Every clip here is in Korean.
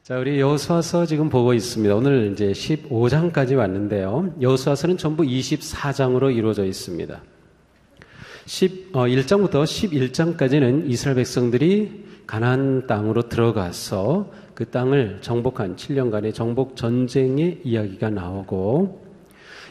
자, 우리 여호수아서 지금 보고 있습니다. 오늘 이제 15장까지 왔는데요. 여호수아서는 전부 24장으로 이루어져 있습니다. 1장부터 11장까지는 이스라엘 백성들이 가나안 땅으로 들어가서 그 땅을 정복한 7년간의 정복 전쟁의 이야기가 나오고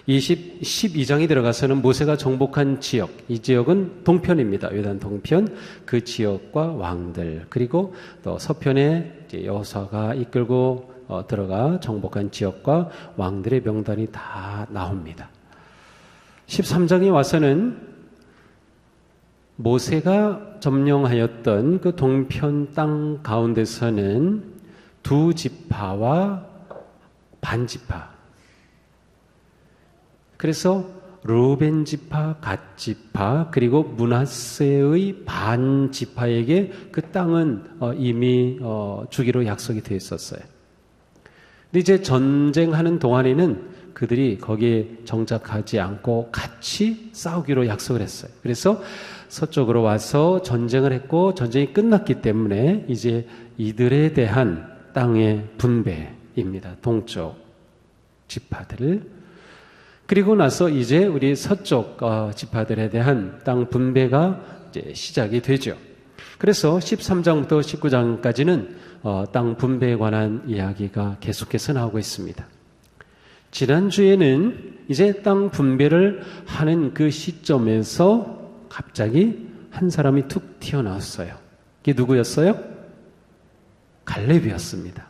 12장이 들어가서는 모세가 정복한 지역, 이 지역은 동편입니다. 요단 동편, 그 지역과 왕들, 그리고 또 서편에 여호수아가 이끌고 들어가 정복한 지역과 왕들의 명단이 다 나옵니다. 13장에 와서는 모세가 점령하였던 그 동편 땅 가운데서는 두 지파와 반지파, 그래서 르우벤 지파, 갓 지파, 그리고 므낫세의 반 지파에게 그 땅은 이미 주기로 약속이 되어 있었어요. 근데 이제 전쟁하는 동안에는 그들이 거기에 정착하지 않고 같이 싸우기로 약속을 했어요. 그래서 서쪽으로 와서 전쟁을 했고 전쟁이 끝났기 때문에 이제 이들에 대한 땅의 분배입니다. 동쪽 지파들을. 그리고 나서 이제 우리 서쪽 지파들에 대한 땅 분배가 이제 시작이 되죠. 그래서 13장부터 19장까지는 땅 분배에 관한 이야기가 계속해서 나오고 있습니다. 지난주에는 이제 땅 분배를 하는 그 시점에서 갑자기 한 사람이 툭 튀어나왔어요. 그게 누구였어요? 갈렙이었습니다.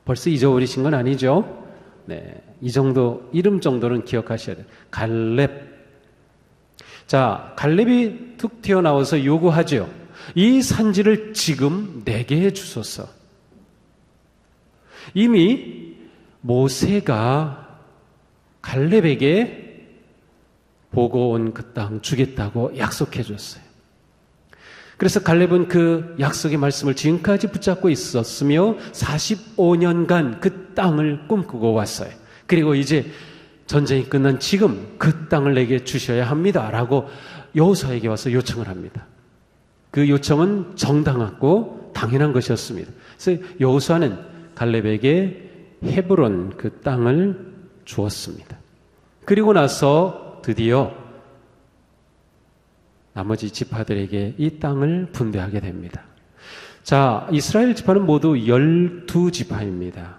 벌써 잊어버리신 건 아니죠? 네, 이 정도, 이름 정도는 기억하셔야 돼요. 갈렙. 자, 갈렙이 툭 튀어나와서 요구하죠. 이 산지를 지금 내게 해주소서. 이미 모세가 갈렙에게 보고 온 그 땅 주겠다고 약속해 줬어요. 그래서 갈렙은 그 약속의 말씀을 지금까지 붙잡고 있었으며 45년간 그 땅을 꿈꾸고 왔어요. 그리고 이제 전쟁이 끝난 지금 그 땅을 내게 주셔야 합니다 라고 여호수아에게 와서 요청을 합니다. 그 요청은 정당하고 당연한 것이었습니다. 그래서 여호수아는 갈렙에게 헤브론 그 땅을 주었습니다. 그리고 나서 드디어 나머지 지파들에게 이 땅을 분배하게 됩니다. 자, 이스라엘 지파는 모두 12지파입니다.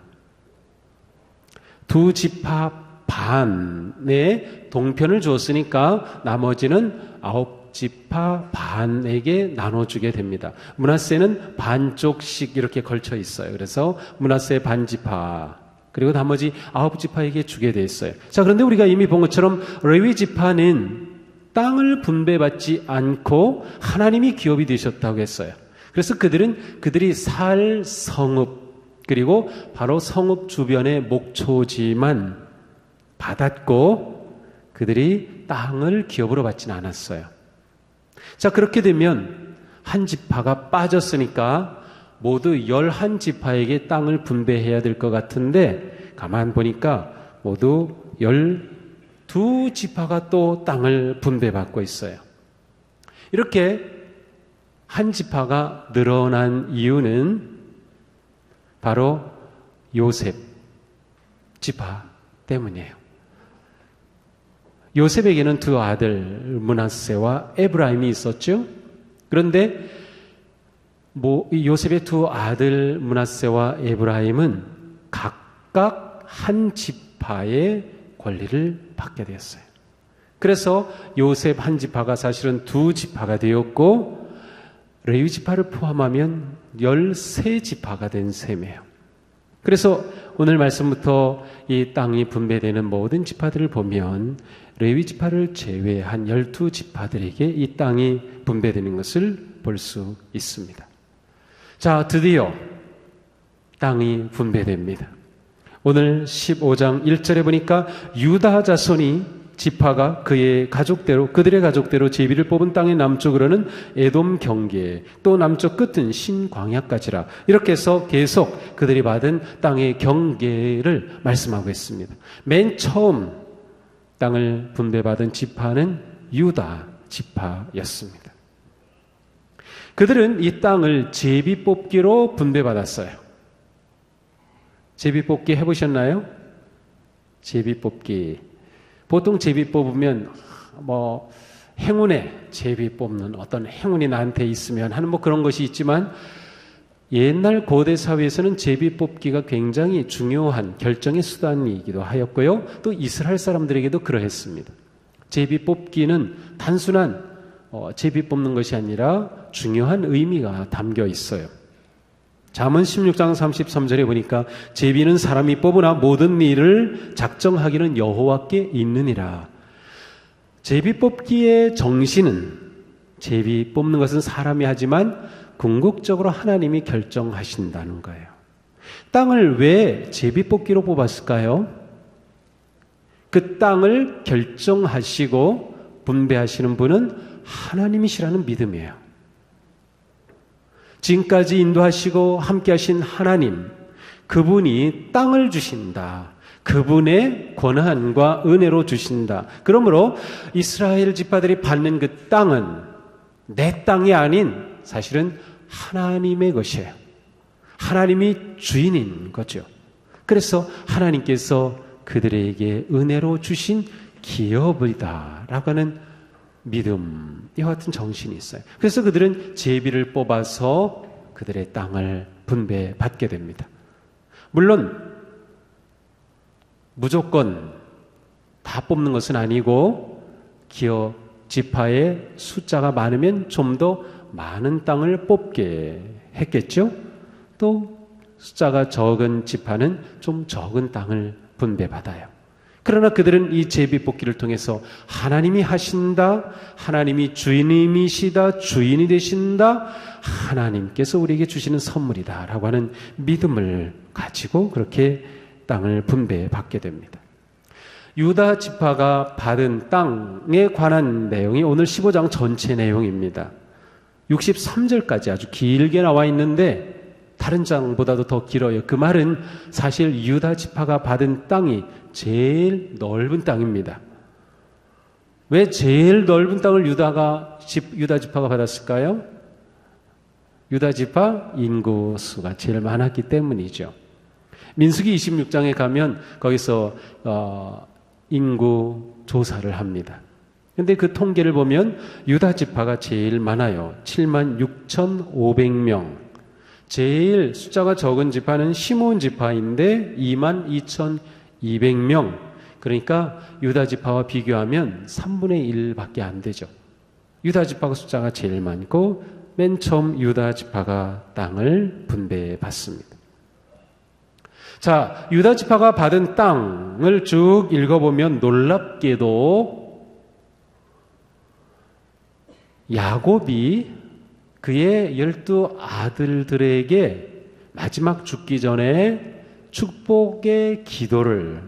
두 지파 반에 동편을 주었으니까 나머지는 9지파 반에게 나눠주게 됩니다. 므낫세는 반쪽씩 이렇게 걸쳐 있어요. 그래서 므낫세 반지파, 그리고 나머지 9지파에게 주게 돼 있어요. 자, 그런데 우리가 이미 본 것처럼 레위 지파는 땅을 분배받지 않고 하나님이 기업이 되셨다고 했어요. 그래서 그들이 살 성읍, 그리고 바로 성읍 주변의 목초지만 받았고 그들이 땅을 기업으로 받지는 않았어요. 자, 그렇게 되면 한 지파가 빠졌으니까 모두 11지파에게 땅을 분배해야 될 것 같은데 가만 보니까 모두 12지파가 또 땅을 분배받고 있어요. 이렇게 한 지파가 늘어난 이유는 바로 요셉 지파 때문이에요. 요셉에게는 두 아들 므낫세와 에브라임이 있었죠. 그런데 요셉의 두 아들 므낫세와 에브라임은 각각 한 지파의 권리를 받게 되었어요. 그래서 요셉 한 지파가 사실은 두 지파가 되었고 레위 지파를 포함하면 13지파가 된 셈이에요. 그래서 오늘 말씀부터 이 땅이 분배되는 모든 지파들을 보면 레위 지파를 제외한 12지파들에게 이 땅이 분배되는 것을 볼 수 있습니다. 자, 드디어 땅이 분배됩니다. 오늘 15장 1절에 보니까 유다 자손이 지파가 그들의 가족대로 제비를 뽑은 땅의 남쪽으로는 에돔 경계, 또 남쪽 끝은 신광야까지라. 이렇게 해서 계속 그들이 받은 땅의 경계를 말씀하고 있습니다. 맨 처음 땅을 분배받은 지파는 유다 지파였습니다. 그들은 이 땅을 제비 뽑기로 분배받았어요. 제비뽑기 해보셨나요? 제비뽑기. 보통 제비 뽑으면 행운에 제비 뽑는 어떤 행운이 나한테 있으면 하는 그런 것이 있지만, 옛날 고대 사회에서는 제비 뽑기가 굉장히 중요한 결정의 수단이기도 하였고요. 또 이스라엘 사람들에게도 그러했습니다. 제비 뽑기는 단순한 제비 뽑는 것이 아니라 중요한 의미가 담겨 있어요. 잠언 16장 33절에 보니까 제비는 사람이 뽑으나 모든 일을 작정하기는 여호와께 있느니라. 제비 뽑기의 정신은, 제비 뽑는 것은 사람이 하지만 궁극적으로 하나님이 결정하신다는 거예요. 땅을 왜 제비 뽑기로 뽑았을까요? 그 땅을 결정하시고 분배하시는 분은 하나님이시라는 믿음이에요. 지금까지 인도하시고 함께 하신 하나님, 그분이 땅을 주신다. 그분의 권한과 은혜로 주신다. 그러므로 이스라엘 지파들이 받는 그 땅은 내 땅이 아닌 사실은 하나님의 것이에요. 하나님이 주인인 거죠. 그래서 하나님께서 그들에게 은혜로 주신 기업이다라고 하는 믿음, 이와 같은 정신이 있어요. 그래서 그들은 제비를 뽑아서 그들의 땅을 분배받게 됩니다. 물론 무조건 다 뽑는 것은 아니고, 기업 지파의 숫자가 많으면 좀 더 많은 땅을 뽑게 했겠죠. 또 숫자가 적은 지파는 좀 적은 땅을 분배받아요. 그러나 그들은 이 제비 뽑기를 통해서 하나님이 하신다, 하나님이 주인이시다, 주인이 되신다, 하나님께서 우리에게 주시는 선물이다 라고 하는 믿음을 가지고 그렇게 땅을 분배받게 됩니다. 유다 지파가 받은 땅에 관한 내용이 오늘 15장 전체 내용입니다. 63절까지 아주 길게 나와 있는데 다른 장보다도 더 길어요. 그 말은 사실 유다 지파가 받은 땅이 제일 넓은 땅입니다. 왜 제일 넓은 땅을 유다 지파가 받았을까요? 유다 지파 인구수가 제일 많았기 때문이죠. 민수기 26장에 가면 거기서 인구 조사를 합니다. 그런데 그 통계를 보면 유다 지파가 제일 많아요. 76,500명. 제일 숫자가 적은 지파는 시므온 지파인데 22,200명. 그러니까 유다 지파와 비교하면 3분의 1밖에 안 되죠. 유다 지파가 숫자가 제일 많고 맨 처음 유다 지파가 땅을 분배받습니다. 자, 유다 지파가 받은 땅을 쭉 읽어보면 놀랍게도 야곱이 그의 12 아들들에게 마지막 죽기 전에 축복의 기도를,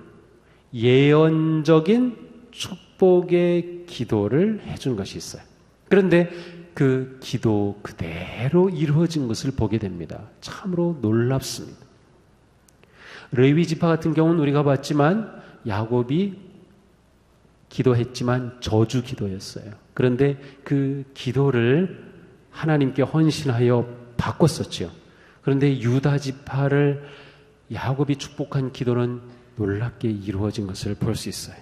예언적인 축복의 기도를 해준 것이 있어요. 그런데 그 기도 그대로 이루어진 것을 보게 됩니다. 참으로 놀랍습니다. 레위 지파 같은 경우는 우리가 봤지만 야곱이 기도했지만 저주 기도였어요. 그런데 그 기도를 하나님께 헌신하여 바꿨었죠. 그런데 유다 지파를 야곱이 축복한 기도는 놀랍게 이루어진 것을 볼 수 있어요.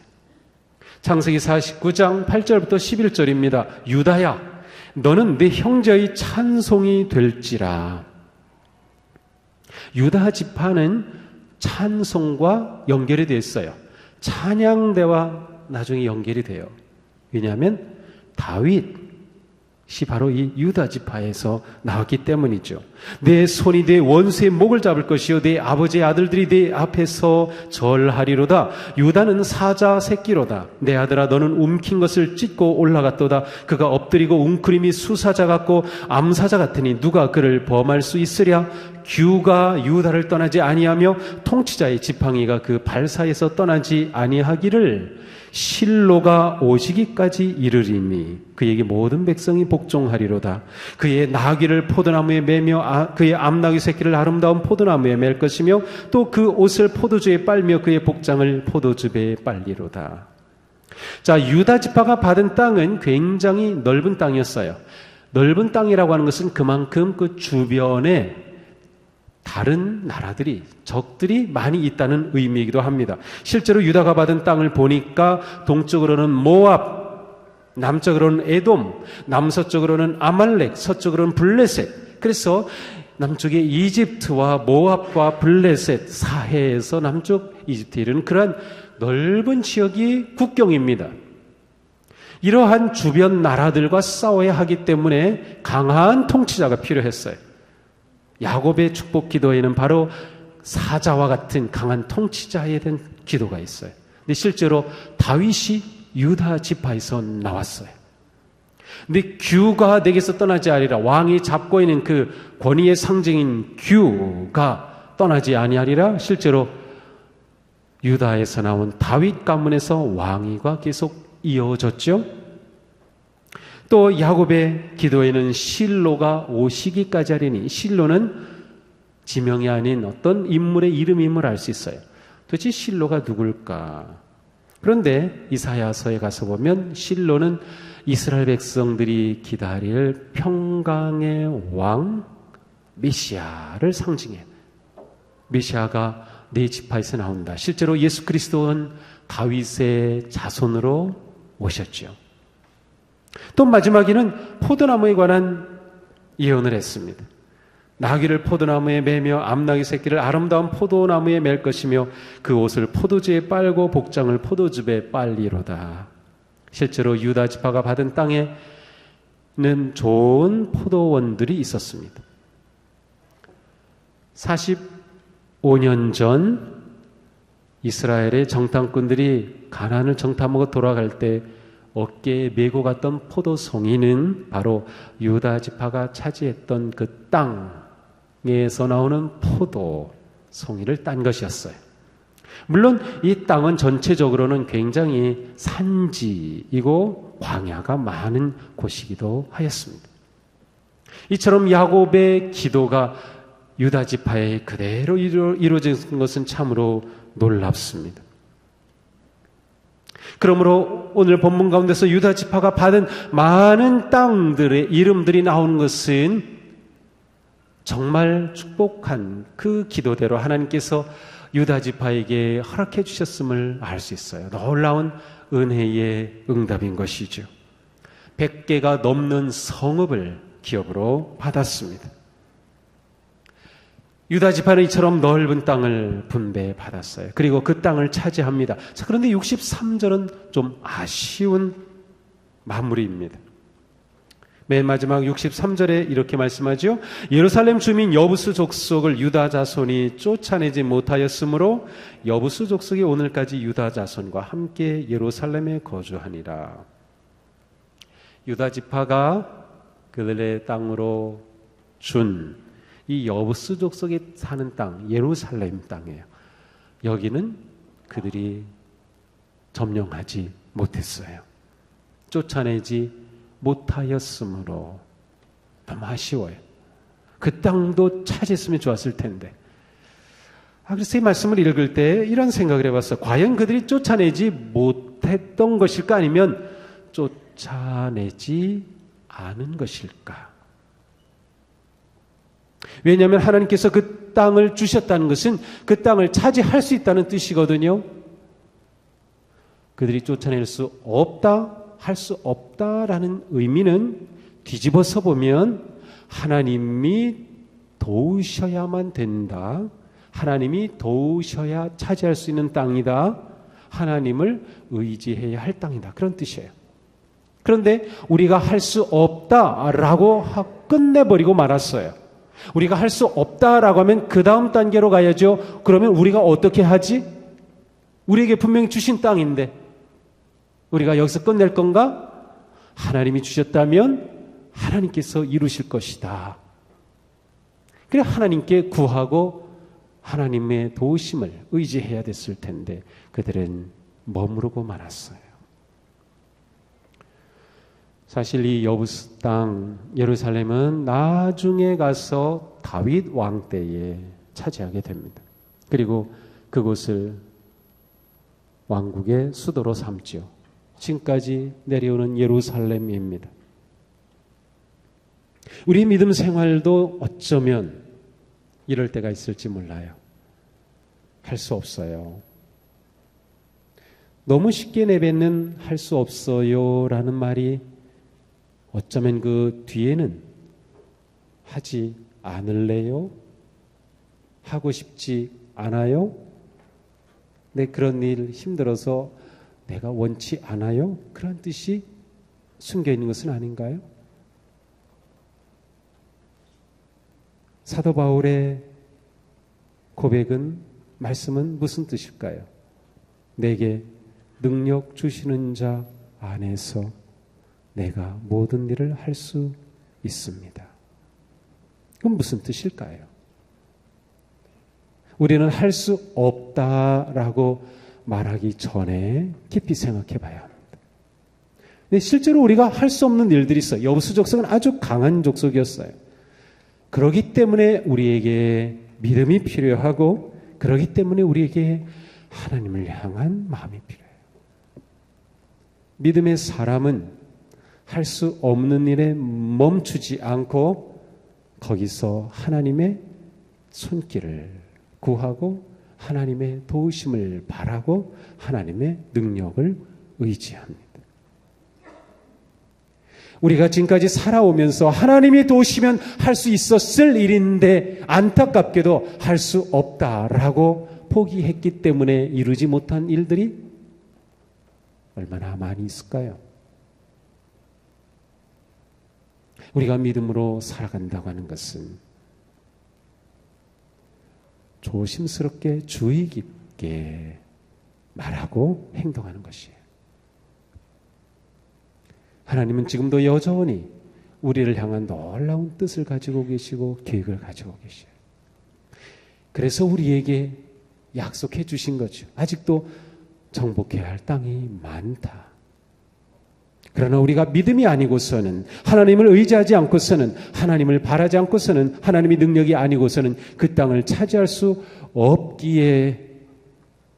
창세기 49장 8절부터 11절입니다. 유다야, 너는 내 형제의 찬송이 될지라. 유다 지파는 찬송과 연결이 되어 있어요. 찬양대와 나중에 연결이 돼요. 왜냐하면 다윗이 바로 이 유다 지파에서 나왔기 때문이죠. 내 손이 내 원수의 목을 잡을 것이요 내 아버지의 아들들이 내 앞에서 절하리로다. 유다는 사자 새끼로다. 내 아들아, 너는 움킨 것을 찢고 올라갔도다. 그가 엎드리고 웅크림이 수사자 같고 암사자 같으니 누가 그를 범할 수 있으랴. 규가 유다를 떠나지 아니하며 통치자의 지팡이가 그 발 사이에서 떠나지 아니하기를 실로가 오시기까지 이르리니 그에게 모든 백성이 복종하리로다. 그의 나귀를 포도나무에 매며 그의 암나귀 새끼를 아름다운 포도나무에 맬 것이며 또 그 옷을 포도주에 빨며 그의 복장을 포도즙에 빨리로다. 자, 유다 지파가 받은 땅은 굉장히 넓은 땅이었어요. 넓은 땅이라고 하는 것은 그만큼 그 주변에 다 다른 나라들이, 적들이 많이 있다는 의미이기도 합니다. 실제로 유다가 받은 땅을 보니까 동쪽으로는 모압, 남쪽으로는 에돔, 남서쪽으로는 아말렉, 서쪽으로는 블레셋. 그래서 남쪽에 이집트와 모압과 블레셋, 사해에서 남쪽 이집트에 이르는 그러한 넓은 지역이 국경입니다. 이러한 주변 나라들과 싸워야 하기 때문에 강한 통치자가 필요했어요. 야곱의 축복 기도에는 바로 사자와 같은 강한 통치자에 대한 기도가 있어요. 근데 실제로 다윗이 유다 지파에서 나왔어요. 근데 규가 내게서 떠나지 아니라, 왕이 잡고 있는 그 권위의 상징인 규가 떠나지 아니하리라, 실제로 유다에서 나온 다윗 가문에서 왕위가 계속 이어졌죠. 또 야곱의 기도에는 실로가 오시기까지 하리니, 실로는 지명이 아닌 어떤 인물의 이름임을 알 수 있어요. 도대체 실로가 누굴까? 그런데 이사야서에 가서 보면 실로는 이스라엘 백성들이 기다릴 평강의 왕 메시아를 상징해요. 메시아가 네 지파에서 나온다. 실제로 예수 그리스도는 다윗의 자손으로 오셨죠. 또 마지막에는 포도나무에 관한 예언을 했습니다. 나귀를 포도나무에 매며 암나귀 새끼를 아름다운 포도나무에 맬 것이며 그 옷을 포도주에 빨고 복장을 포도즙에 빨리로다. 실제로 유다 지파가 받은 땅에는 좋은 포도원들이 있었습니다. 45년 전 이스라엘의 정탐꾼들이 가나안을 정탐하고 돌아갈 때 어깨에 메고 갔던 포도송이는 바로 유다 지파가 차지했던 그 땅에서 나오는 포도송이를 딴 것이었어요. 물론 이 땅은 전체적으로는 굉장히 산지이고 광야가 많은 곳이기도 하였습니다. 이처럼 야곱의 기도가 유다 지파에 그대로 이루어진 것은 참으로 놀랍습니다. 그러므로 오늘 본문 가운데서 유다 지파가 받은 많은 땅들의 이름들이 나오는 것은 정말 축복한 그 기도대로 하나님께서 유다 지파에게 허락해 주셨음을 알 수 있어요. 놀라운 은혜의 응답인 것이죠. 100개가 넘는 성읍을 기업으로 받았습니다. 유다 지파는 이처럼 넓은 땅을 분배받았어요. 그리고 그 땅을 차지합니다. 자, 그런데 63절은 좀 아쉬운 마무리입니다. 맨 마지막 63절에 이렇게 말씀하죠. 예루살렘 주민 여부수 족속을 유다 자손이 쫓아내지 못하였으므로 여부수 족속이 오늘까지 유다 자손과 함께 예루살렘에 거주하니라. 유다 지파가 그들의 땅으로 준 이 여부수 족속이 사는 땅, 예루살렘 땅이에요. 여기는 그들이 점령하지 못했어요. 쫓아내지 못하였으므로. 너무 아쉬워요. 그 땅도 차지했으면 좋았을 텐데. 그래서 이 말씀을 읽을 때 이런 생각을 해봤어요. 과연 그들이 쫓아내지 못했던 것일까? 아니면 쫓아내지 않은 것일까? 왜냐하면 하나님께서 그 땅을 주셨다는 것은 그 땅을 차지할 수 있다는 뜻이거든요. 그들이 쫓아낼 수 없다, 할 수 없다라는 의미는 뒤집어서 보면 하나님이 도우셔야만 된다. 하나님이 도우셔야 차지할 수 있는 땅이다. 하나님을 의지해야 할 땅이다. 그런 뜻이에요. 그런데 우리가 할 수 없다라고 끝내버리고 말았어요. 우리가 할 수 없다라고 하면 그 다음 단계로 가야죠. 그러면 우리가 어떻게 하지? 우리에게 분명히 주신 땅인데 우리가 여기서 끝낼 건가? 하나님이 주셨다면 하나님께서 이루실 것이다. 그래 하나님께 구하고 하나님의 도우심을 의지해야 됐을 텐데 그들은 머무르고 말았어요. 사실 이 여부수 땅 예루살렘은 나중에 가서 다윗 왕 때에 차지하게 됩니다. 그리고 그곳을 왕국의 수도로 삼지요. 지금까지 내려오는 예루살렘입니다. 우리 믿음 생활도 어쩌면 이럴 때가 있을지 몰라요. 할 수 없어요. 너무 쉽게 내뱉는 할 수 없어요 라는 말이 어쩌면 그 뒤에는 하지 않을래요? 하고 싶지 않아요? 내 그런 일 힘들어서 내가 원치 않아요? 그런 뜻이 숨겨 있는 것은 아닌가요? 사도 바울의 고백은, 말씀은 무슨 뜻일까요? 내게 능력 주시는 자 안에서 내가 모든 일을 할 수 있습니다. 그건 무슨 뜻일까요? 우리는 할 수 없다라고 말하기 전에 깊이 생각해 봐야 합니다. 근데 실제로 우리가 할 수 없는 일들이 있어요. 여호수 족속은 아주 강한 족속이었어요. 그렇기 때문에 우리에게 믿음이 필요하고, 그렇기 때문에 우리에게 하나님을 향한 마음이 필요해요. 믿음의 사람은 할 수 없는 일에 멈추지 않고 거기서 하나님의 손길을 구하고 하나님의 도우심을 바라고 하나님의 능력을 의지합니다. 우리가 지금까지 살아오면서 하나님이 도우시면 할 수 있었을 일인데 안타깝게도 할 수 없다라고 포기했기 때문에 이루지 못한 일들이 얼마나 많이 있을까요? 우리가 믿음으로 살아간다고 하는 것은 조심스럽게 주의 깊게 말하고 행동하는 것이에요. 하나님은 지금도 여전히 우리를 향한 놀라운 뜻을 가지고 계시고 계획을 가지고 계셔요. 그래서 우리에게 약속해 주신 거죠. 아직도 정복해야 할 땅이 많다. 그러나 우리가 믿음이 아니고서는, 하나님을 의지하지 않고서는, 하나님을 바라지 않고서는, 하나님의 능력이 아니고서는 그 땅을 차지할 수 없기에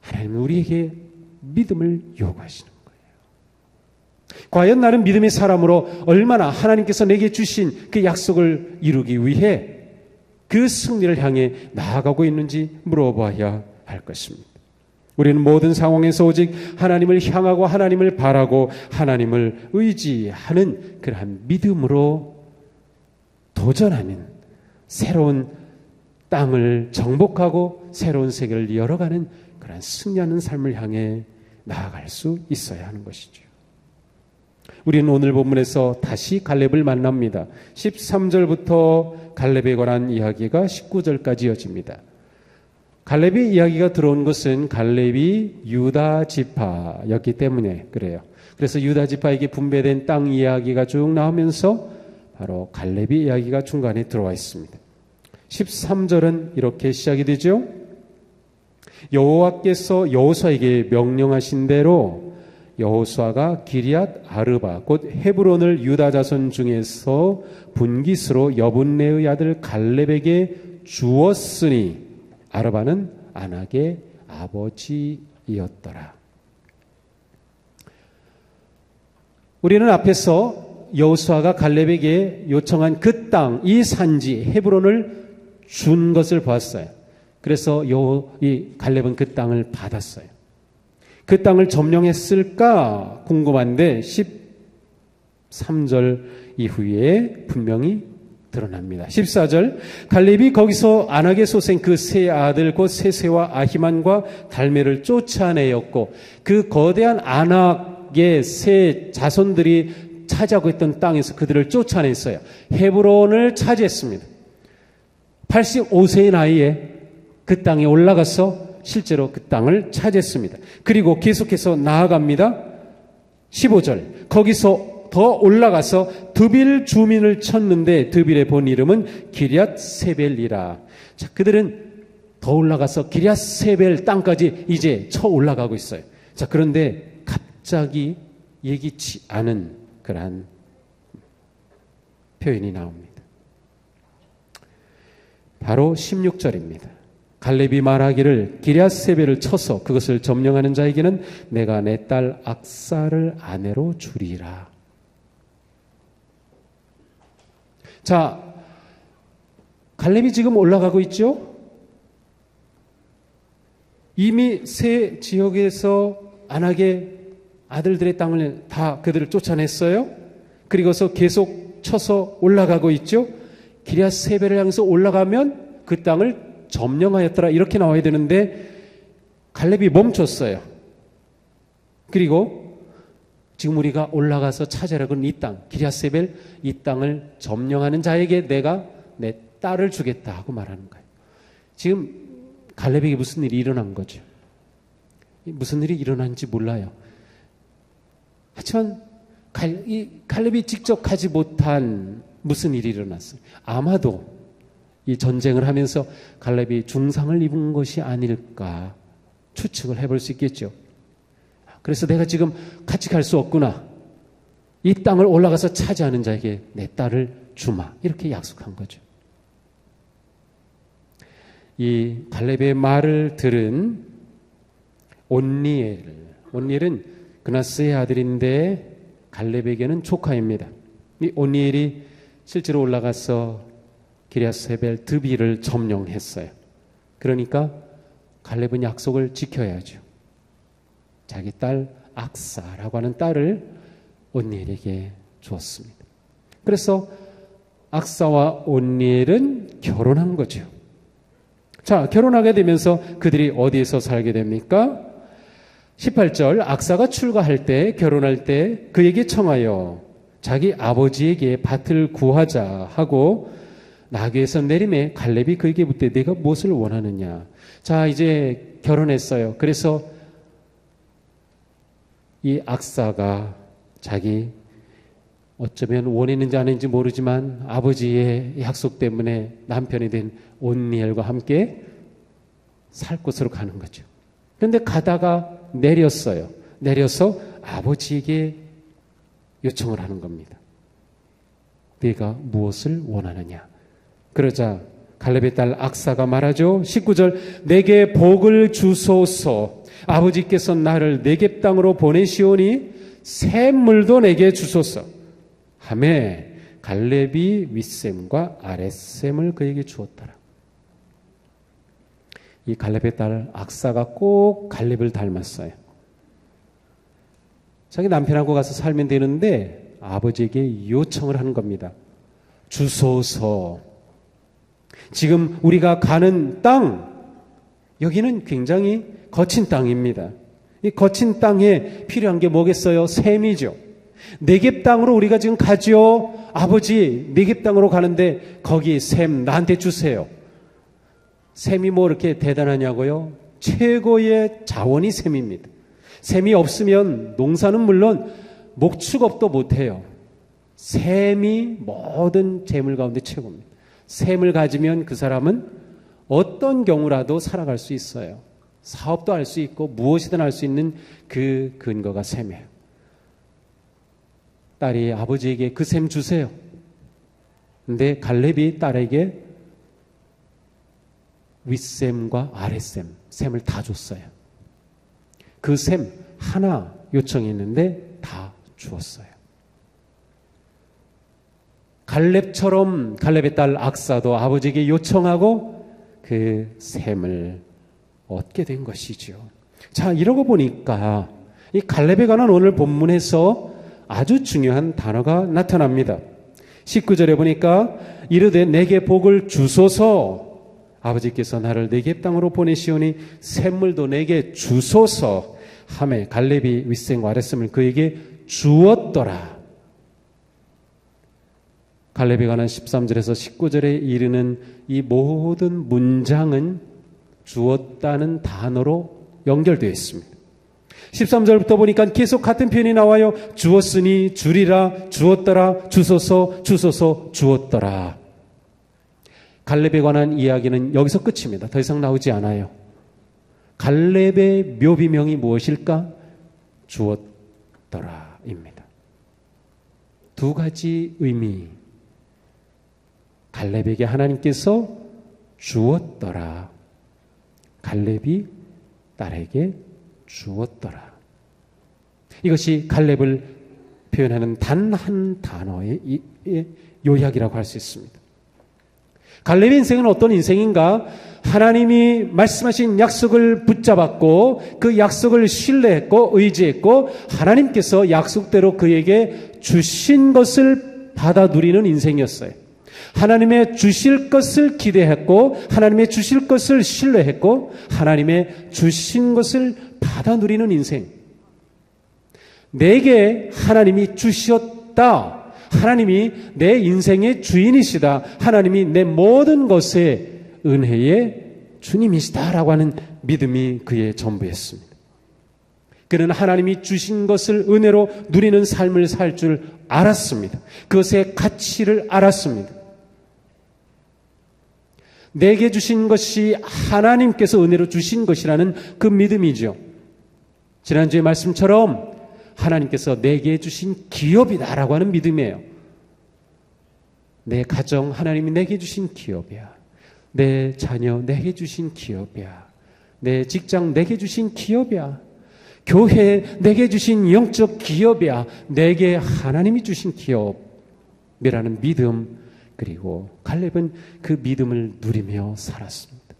하나님은 우리에게 믿음을 요구하시는 거예요. 과연 나는 믿음의 사람으로 얼마나 하나님께서 내게 주신 그 약속을 이루기 위해 그 승리를 향해 나아가고 있는지 물어봐야 할 것입니다. 우리는 모든 상황에서 오직 하나님을 향하고 하나님을 바라고 하나님을 의지하는 그러한 믿음으로 도전하는, 새로운 땅을 정복하고 새로운 세계를 열어가는 그러한 승리하는 삶을 향해 나아갈 수 있어야 하는 것이죠. 우리는 오늘 본문에서 다시 갈렙을 만납니다. 13절부터 갈렙에 관한 이야기가 19절까지 이어집니다. 갈렙의 이야기가 들어온 것은 갈렙이 유다 지파였기 때문에 그래요. 그래서 유다 지파에게 분배된 땅 이야기가 쭉 나오면서 바로 갈렙의 이야기가 중간에 들어와 있습니다. 13절은 이렇게 시작이 되죠. 여호와께서 여호수아에게 명령하신 대로 여호수아가 기럇 아르바 곧 헤브론을 유다 자손 중에서 분깃으로 여분네의 아들 갈렙에게 주었으니 아르바는 아낙의 아버지이었더라. 우리는 앞에서 여호수아가 갈렙에게 요청한 그 땅, 이 산지 헤브론을 준 것을 보았어요. 그래서 이 갈렙은 그 땅을 받았어요. 그 땅을 점령했을까 궁금한데 13절 이후에 분명히 드러납니다. 14절, 갈렙이 거기서 아낙의 소생 그 세 아들 곧 세세와 아히만과 달메를 쫓아내었고 그 거대한 아낙의 세 자손들이 차지하고 있던 땅에서 그들을 쫓아냈어요. 헤브론을 차지했습니다. 85세의 나이에 그 땅에 올라가서 실제로 그 땅을 차지했습니다. 그리고 계속해서 나아갑니다. 15절, 거기서 더 올라가서 드빌 주민을 쳤는데 드빌의 본 이름은 기럇 세벨이라. 자, 그들은 더 올라가서 기럇 세벨 땅까지 이제 쳐 올라가고 있어요. 자, 그런데 갑자기 예기치 않은 그러한 표현이 나옵니다. 바로 16절입니다. 갈렙이 말하기를 기럇 세벨을 쳐서 그것을 점령하는 자에게는 내가 내 딸 악사를 아내로 주리라. 자, 갈렙이 지금 올라가고 있죠? 이미 세 지역에서 안악의 아들들의 땅을 다 그들을 쫓아냈어요. 그리고서 계속 쳐서 올라가고 있죠. 기럇세벨을 향해서 올라가면 그 땅을 점령하였더라 이렇게 나와야 되는데 갈렙이 멈췄어요. 그리고 지금 우리가 올라가서 찾아라 그런 이 땅, 기럇세벨 이 땅을 점령하는 자에게 내가 내 딸을 주겠다 하고 말하는 거예요. 지금 갈렙에게 무슨 일이 일어난 거죠? 무슨 일이 일어난지 몰라요. 하지만 갈렙이 직접 가지 못한 무슨 일이 일어났어요. 아마도 이 전쟁을 하면서 갈렙이 중상을 입은 것이 아닐까 추측을 해볼 수 있겠죠. 그래서 내가 지금 같이 갈 수 없구나. 이 땅을 올라가서 차지하는 자에게 내 딸을 주마. 이렇게 약속한 거죠. 이 갈렙의 말을 들은 온니엘은 그나스의 아들인데 갈렙에게는 조카입니다. 이 온니엘이 실제로 올라가서 기럇세벨 드비를 점령했어요. 그러니까 갈렙은 약속을 지켜야죠. 자기 딸 악사라고 하는 딸을 온니엘에게 주었습니다. 그래서 악사와 온니엘은 결혼한 거죠. 자, 결혼하게 되면서 그들이 어디에서 살게 됩니까? 18절, 악사가 출가할 때, 결혼할 때 그에게 청하여 자기 아버지에게 밭을 구하자 하고 나귀에서 내림에 갈렙이 그에게 묻되 내가 무엇을 원하느냐. 자, 이제 결혼했어요. 그래서 이 악사가 자기 어쩌면 원했는지 안 했는지 모르지만 아버지의 약속 때문에 남편이 된 온니엘과 함께 살 곳으로 가는 거죠. 그런데 가다가 내렸어요. 내려서 아버지에게 요청을 하는 겁니다. 네가 무엇을 원하느냐. 그러자 갈렙의 딸 악사가 말하죠. 19절, 내게 복을 주소서. 아버지께서 나를 네겝 땅으로 보내시오니 샘물도 내게 주소서 하매 갈렙이 윗샘과 아랫샘을 그에게 주었더라. 이 갈렙의 딸 악사가 꼭 갈렙을 닮았어요. 자기 남편하고 가서 살면 되는데 아버지에게 요청을 하는 겁니다. 주소서. 지금 우리가 가는 땅, 여기는 굉장히 거친 땅입니다. 이 거친 땅에 필요한 게 뭐겠어요? 샘이죠. 네겝 땅으로 우리가 지금 가죠. 아버지, 네겝 땅으로 가는데 거기 샘 나한테 주세요. 샘이 뭐 이렇게 대단하냐고요? 최고의 자원이 샘입니다. 샘이 없으면 농사는 물론 목축업도 못해요. 샘이 모든 재물 가운데 최고입니다. 샘을 가지면 그 사람은 어떤 경우라도 살아갈 수 있어요. 사업도 할 수 있고 무엇이든 할 수 있는 그 근거가 샘이에요. 딸이 아버지에게 그 샘 주세요. 근데 갈렙이 딸에게 윗샘과 아랫샘, 샘을 다 줬어요. 그 샘 하나 요청했는데 다 주었어요. 갈렙처럼 갈렙의 딸 악사도 아버지에게 요청하고 그 샘을 얻게 된 것이죠. 자, 이러고 보니까 이 갈렙에 관한 오늘 본문에서 아주 중요한 단어가 나타납니다. 19절에 보니까 이르되 내게 복을 주소서. 아버지께서 나를 네겝 땅으로 보내시오니 샘물도 내게 주소서 하매 갈렙이 윗샘과 아랫샘을 그에게 주었더라. 갈렙에 관한 13절에서 19절에 이르는 이 모든 문장은 주었다는 단어로 연결되어 있습니다. 13절부터 보니까 계속 같은 표현이 나와요. 주었으니 주리라, 주었더라, 주소서, 주소서, 주었더라. 갈렙에 관한 이야기는 여기서 끝입니다. 더 이상 나오지 않아요. 갈렙의 묘비명이 무엇일까? 주었더라입니다. 두 가지 의미. 갈렙에게 하나님께서 주었더라. 갈렙이 딸에게 주었더라. 이것이 갈렙을 표현하는 단 한 단어의 요약이라고 할 수 있습니다. 갈렙의 인생은 어떤 인생인가? 하나님이 말씀하신 약속을 붙잡았고 그 약속을 신뢰했고 의지했고 하나님께서 약속대로 그에게 주신 것을 받아 누리는 인생이었어요. 하나님의 주실 것을 기대했고 하나님의 주실 것을 신뢰했고 하나님의 주신 것을 받아 누리는 인생. 내게 하나님이 주셨다. 하나님이 내 인생의 주인이시다. 하나님이 내 모든 것의 은혜의 주님이시다라고 하는 믿음이 그의 전부였습니다. 그는 하나님이 주신 것을 은혜로 누리는 삶을 살 줄 알았습니다. 그것의 가치를 알았습니다. 내게 주신 것이 하나님께서 은혜로 주신 것이라는 그 믿음이죠. 지난주의 말씀처럼 하나님께서 내게 주신 기업이다라고 하는 믿음이에요. 내 가정 하나님이 내게 주신 기업이야. 내 자녀 내게 주신 기업이야. 내 직장 내게 주신 기업이야. 교회 내게 주신 영적 기업이야. 내게 하나님이 주신 기업이라는 믿음. 그리고 갈렙은 그 믿음을 누리며 살았습니다.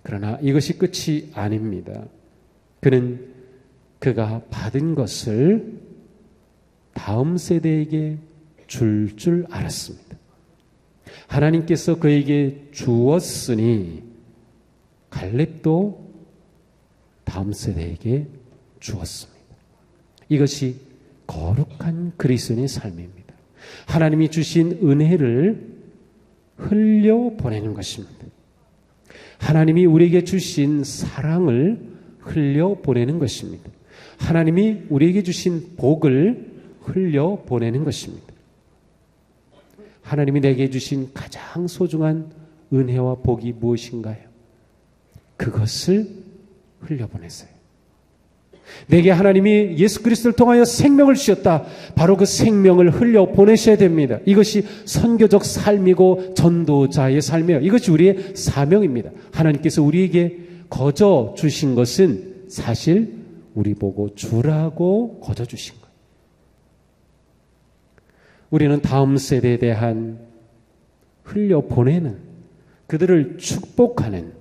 그러나 이것이 끝이 아닙니다. 그는 그가 받은 것을 다음 세대에게 줄 알았습니다. 하나님께서 그에게 주었으니 갈렙도 다음 세대에게 주었습니다. 이것이 거룩한 그리스도인의 삶입니다. 하나님이 주신 은혜를 흘려보내는 것입니다. 하나님이 우리에게 주신 사랑을 흘려보내는 것입니다. 하나님이 우리에게 주신 복을 흘려보내는 것입니다. 하나님이 내게 주신 가장 소중한 은혜와 복이 무엇인가요? 그것을 흘려보내세요. 내게 하나님이 예수 그리스도를 통하여 생명을 주셨다. 바로 그 생명을 흘려보내셔야 됩니다. 이것이 선교적 삶이고 전도자의 삶이에요. 이것이 우리의 사명입니다. 하나님께서 우리에게 거저 주신 것은 사실 우리 보고 주라고 거저 주신 거예요. 우리는 다음 세대에 대한 흘려보내는, 그들을 축복하는,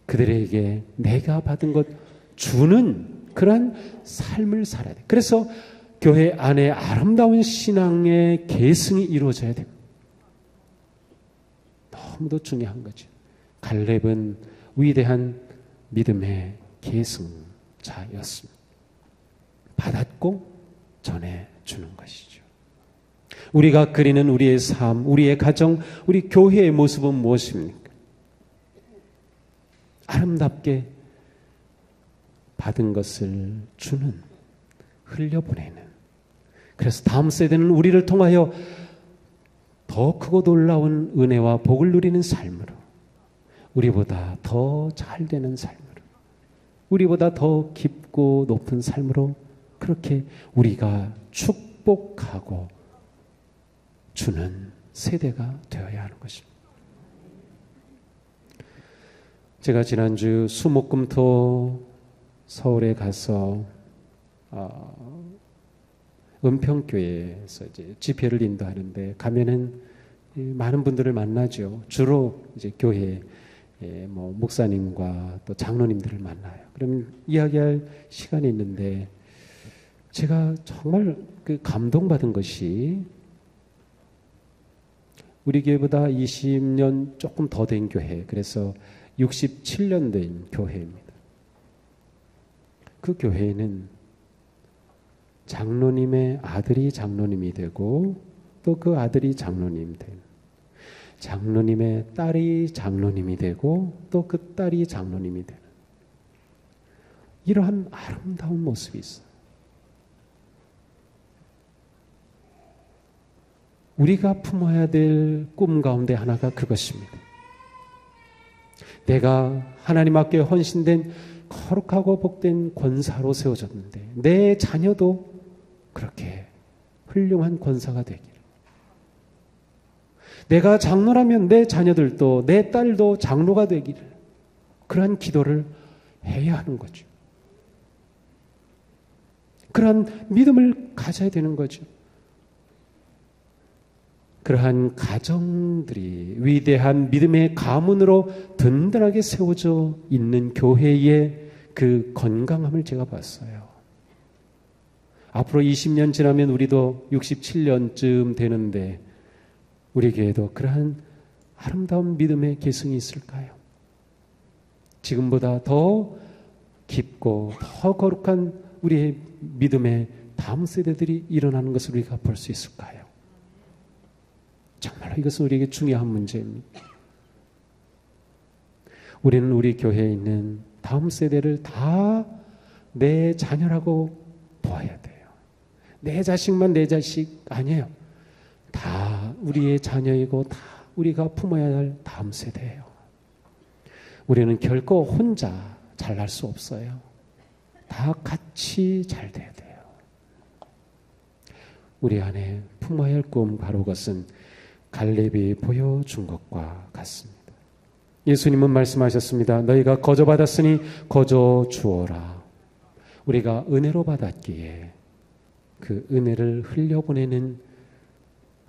그들에게 내가 받은 것 주는 그러한 삶을 살아야 돼요. 그래서 교회 안에 아름다운 신앙의 계승이 이루어져야 돼요. 너무도 중요한 거죠. 갈렙은 위대한 믿음의 계승자였습니다. 받았고 전해주는 것이죠. 우리가 그리는 우리의 삶, 우리의 가정, 우리 교회의 모습은 무엇입니까? 아름답게 받은 것을 주는, 흘려보내는. 그래서 다음 세대는 우리를 통하여 더 크고 놀라운 은혜와 복을 누리는 삶으로, 우리보다 더 잘 되는 삶으로, 우리보다 더 깊고 높은 삶으로 그렇게 우리가 축복하고 주는 세대가 되어야 하는 것입니다. 제가 지난주 수목금토 서울에 가서 은평교회에서 이제 집회를 인도하는데 가면은 많은 분들을 만나죠. 주로 이제 교회 뭐 목사님과 또 장로님들을 만나요. 그럼 이야기할 시간이 있는데 제가 정말 그 감동받은 것이 우리 교회보다 20년 조금 더 된 교회, 그래서 67년 된 교회입니다. 그 교회에는 장로님의 아들이 장로님이 되고 또 그 아들이 장로님 된, 장로님의 딸이 장로님이 되고 또 그 딸이 장로님이 되는 이러한 아름다운 모습이 있어요. 우리가 품어야 될 꿈 가운데 하나가 그것입니다. 내가 하나님 앞에 헌신된 거룩하고 복된 권사로 세워졌는데 내 자녀도 그렇게 훌륭한 권사가 되기를, 내가 장로라면 내 자녀들도 내 딸도 장로가 되기를, 그러한 기도를 해야 하는 거죠. 그러한 믿음을 가져야 되는 거죠. 그러한 가정들이 위대한 믿음의 가문으로 든든하게 세워져 있는 교회의 그 건강함을 제가 봤어요. 앞으로 20년 지나면 우리도 67년쯤 되는데 우리 교회도 그러한 아름다운 믿음의 계승이 있을까요? 지금보다 더 깊고 더 거룩한 우리의 믿음의 다음 세대들이 일어나는 것을 우리가 볼 수 있을까요? 정말로 이것은 우리에게 중요한 문제입니다. 우리는 우리 교회에 있는 다음 세대를 다 내 자녀라고 보아야 돼요. 내 자식만 내 자식 아니에요. 다 우리의 자녀이고 다 우리가 품어야 할 다음 세대예요. 우리는 결코 혼자 잘날 수 없어요. 다 같이 잘 돼야 돼요. 우리 안에 품어야 할 꿈 바로 그것은 갈렙이 보여준 것과 같습니다. 예수님은 말씀하셨습니다. 너희가 거저 받았으니 거저 주어라. 우리가 은혜로 받았기에 그 은혜를 흘려보내는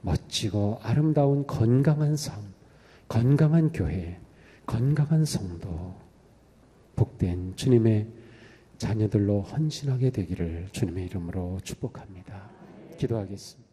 멋지고 아름다운 건강한 삶, 건강한 교회, 건강한 성도, 복된 주님의 자녀들로 헌신하게 되기를 주님의 이름으로 축복합니다. 기도하겠습니다.